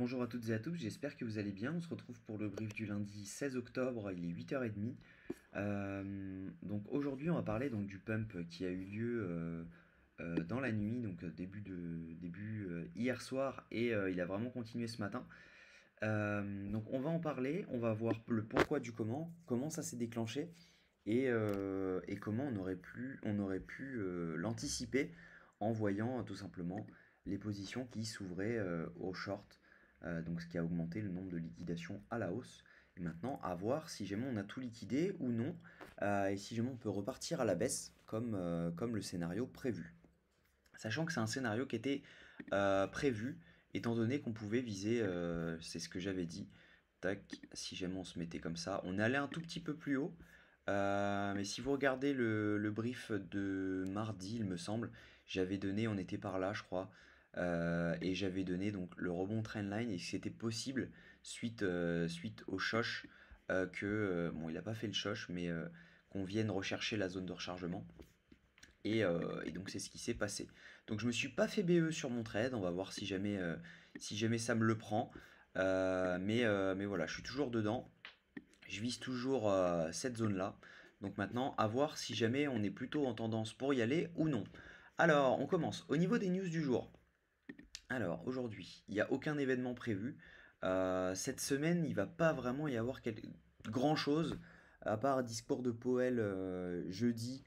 Bonjour à toutes et à tous, j'espère que vous allez bien. On se retrouve pour le brief du lundi 16 octobre, il est 8h30. Donc aujourd'hui, on va parler donc, du pump qui a eu lieu dans la nuit, donc début hier soir, et il a vraiment continué ce matin. Donc on va en parler, on va voir le pourquoi du comment ça s'est déclenché, et comment on aurait pu l'anticiper en voyant tout simplement les positions qui s'ouvraient au short, donc ce qui a augmenté le nombre de liquidations à la hausse. Et maintenant, à voir si jamais on a tout liquidé ou non, et si jamais on peut repartir à la baisse comme le scénario prévu. Sachant que c'est un scénario qui était prévu, étant donné qu'on pouvait viser, c'est ce que j'avais dit, tac, si jamais on se mettait comme ça, on allait un tout petit peu plus haut, mais si vous regardez le brief de mardi, il me semble, j'avais donné, on était par là, je crois, et j'avais donné donc le rebond trendline et que c'était possible suite au shosh bon, il n'a pas fait le shosh, mais qu'on vienne rechercher la zone de rechargement. Et donc c'est ce qui s'est passé. Donc je me suis pas fait BE sur mon trade, on va voir si jamais ça me le prend. Mais voilà, je suis toujours dedans. Je vise toujours cette zone-là. Donc maintenant, à voir si jamais on est plutôt en tendance pour y aller ou non. Alors, on commence. Au niveau des news du jour. Alors, aujourd'hui, il n'y a aucun événement prévu. Cette semaine, il va pas vraiment y avoir grand-chose, à part discours de Powell jeudi.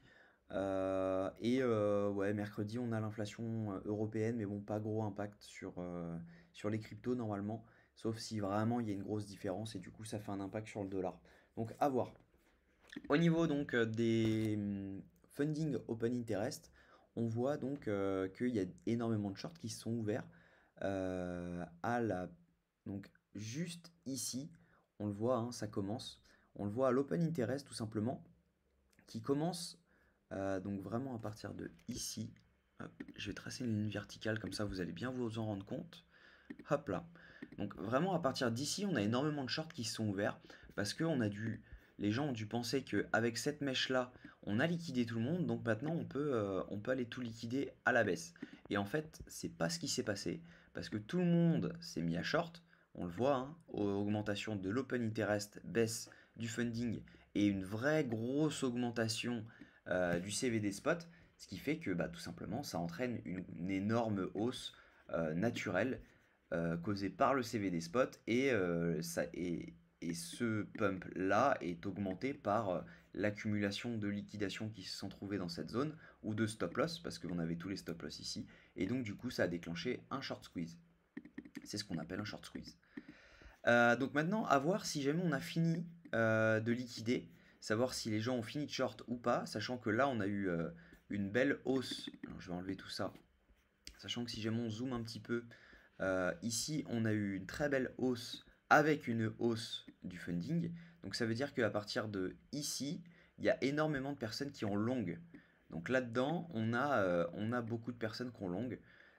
Ouais, mercredi, on a l'inflation européenne, mais bon, pas gros impact sur les cryptos normalement, sauf si vraiment il y a une grosse différence et du coup ça fait un impact sur le dollar. Donc à voir. Au niveau donc des funding open interest, on voit donc qu'il y a énormément de shorts qui se sont ouverts à la donc juste ici, on le voit, hein, ça commence. On le voit à l'open interest tout simplement, qui commence donc vraiment à partir de ici. Hop, je vais tracer une ligne verticale comme ça, vous allez bien vous en rendre compte. Hop là. Donc vraiment à partir d'ici, on a énormément de shorts qui se sont ouverts parce que les gens ont dû penser qu'avec cette mèche là, on a liquidé tout le monde, donc maintenant on peut aller tout liquider à la baisse. Et en fait, c'est pas ce qui s'est passé parce que tout le monde s'est mis à short. On le voit, hein, augmentation de l'open interest, baisse du funding et une vraie grosse augmentation du CVD spot, ce qui fait que bah, tout simplement ça entraîne une énorme hausse naturelle causé par le CVD spot et ce pump là est augmenté par l'accumulation de liquidations qui se sont trouvées dans cette zone ou de stop loss parce qu'on avait tous les stop loss ici et donc du coup ça a déclenché un short squeeze. C'est ce qu'on appelle un short squeeze. Donc maintenant à voir si jamais on a fini de liquider, savoir si les gens ont fini de short ou pas, sachant que là on a eu une belle hausse. Alors, je vais enlever tout ça, sachant que si jamais on zoome un petit peu, ici, on a eu une très belle hausse avec une hausse du funding. Donc ça veut dire qu'à partir de ici, il y a énormément de personnes qui ont long. Donc là-dedans, on a beaucoup de personnes qui ont long.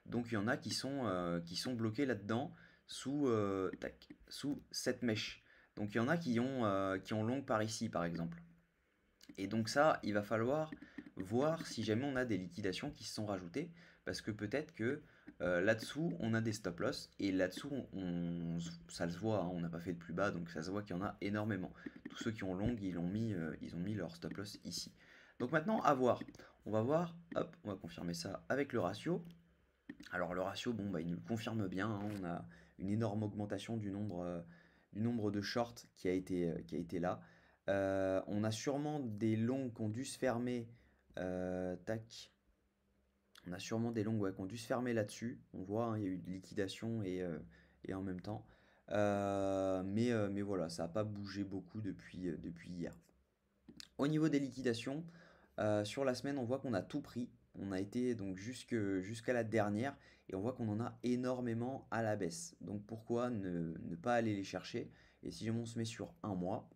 Donc il y en a qui sont bloqués là-dedans sous cette mèche. Donc il y en a qui ont long par ici, par exemple. Et donc ça, il va falloir voir si jamais on a des liquidations qui se sont rajoutées, parce que peut-être que là-dessous, on a des stop loss, et là-dessous, ça se voit, hein, on n'a pas fait de plus bas, donc ça se voit qu'il y en a énormément. Tous ceux qui ont long, ils ont mis leur stop loss ici. Donc maintenant, à voir. On va voir, hop, on va confirmer ça avec le ratio. Alors le ratio, bon, bah, il nous le confirme bien, hein, on a une énorme augmentation du nombre de shorts qui a été là. On a sûrement des longs qui ont dû se fermer. Tac. On a sûrement des longs, ouais, qui ont dû se fermer là-dessus. On voit, hein, il y a eu de liquidation et en même temps. Mais voilà, ça n'a pas bougé beaucoup depuis hier. Au niveau des liquidations, sur la semaine, on voit qu'on a tout pris. On a été donc jusqu'à la dernière et on voit qu'on en a énormément à la baisse. Donc pourquoi ne pas aller les chercher? Et si on se met sur un mois,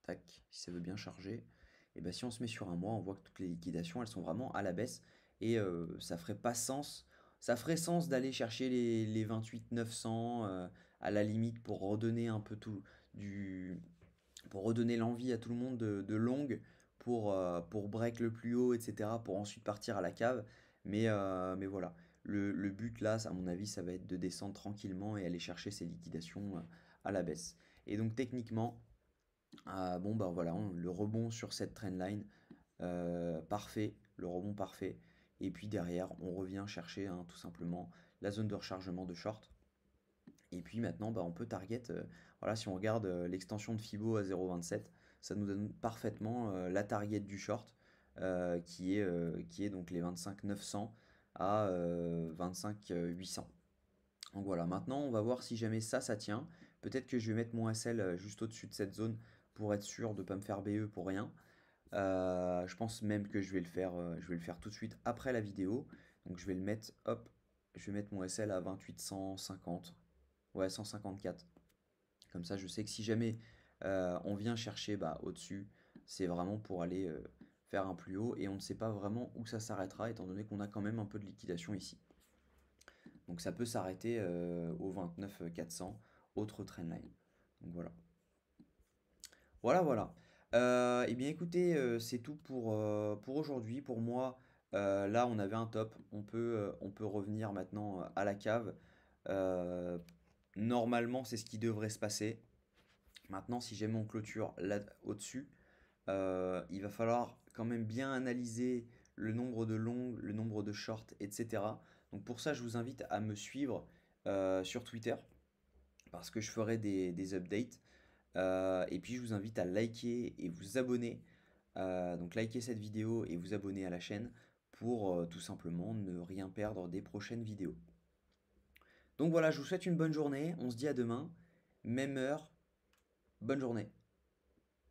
tac, si ça veut bien charger, et bien si on se met sur un mois, on voit que toutes les liquidations, elles sont vraiment à la baisse et ça ferait pas sens. Ça ferait sens d'aller chercher les 28 900 à la limite pour redonner un peu du, pour redonner l'envie à tout le monde de long, pour break le plus haut, etc., pour ensuite partir à la cave. Mais voilà. Le but là, à mon avis, ça va être de descendre tranquillement et aller chercher ces liquidations à la baisse. Et donc techniquement, bon bah voilà, le rebond sur cette trendline, parfait, le rebond parfait. Et puis derrière, on revient chercher tout simplement la zone de rechargement de short. Et puis maintenant, bah, on peut target, voilà, si on regarde l'extension de Fibo à 0,27, ça nous donne parfaitement la target du short, qui est donc les 25 900 à 25 800. Donc voilà, maintenant on va voir si jamais ça tient. Peut-être que je vais mettre mon SL juste au-dessus de cette zone pour être sûr de ne pas me faire BE pour rien. Je pense même que je vais le faire tout de suite après la vidéo. Donc je vais le mettre, hop, je vais mettre mon SL à 28 150. Ouais, 154. Comme ça, je sais que si jamais on vient chercher bah, au-dessus, c'est vraiment pour aller faire un plus haut et on ne sait pas vraiment où ça s'arrêtera étant donné qu'on a quand même un peu de liquidation ici. Donc ça peut s'arrêter au 29 400, autre trendline. Donc voilà. Voilà. Eh bien écoutez, c'est tout pour aujourd'hui. Pour moi, là on avait un top. On peut revenir maintenant à la cave. Euh, Normalement, c'est ce qui devrait se passer. Maintenant, si jamais on clôture là au-dessus, il va falloir quand même bien analyser le nombre de longues, le nombre de shorts, etc. Donc pour ça, je vous invite à me suivre sur Twitter parce que je ferai des updates. Et puis je vous invite à liker et vous abonner. Donc liker cette vidéo et vous abonner à la chaîne pour tout simplement ne rien perdre des prochaines vidéos. Donc voilà, je vous souhaite une bonne journée. On se dit à demain, même heure. Bonne journée.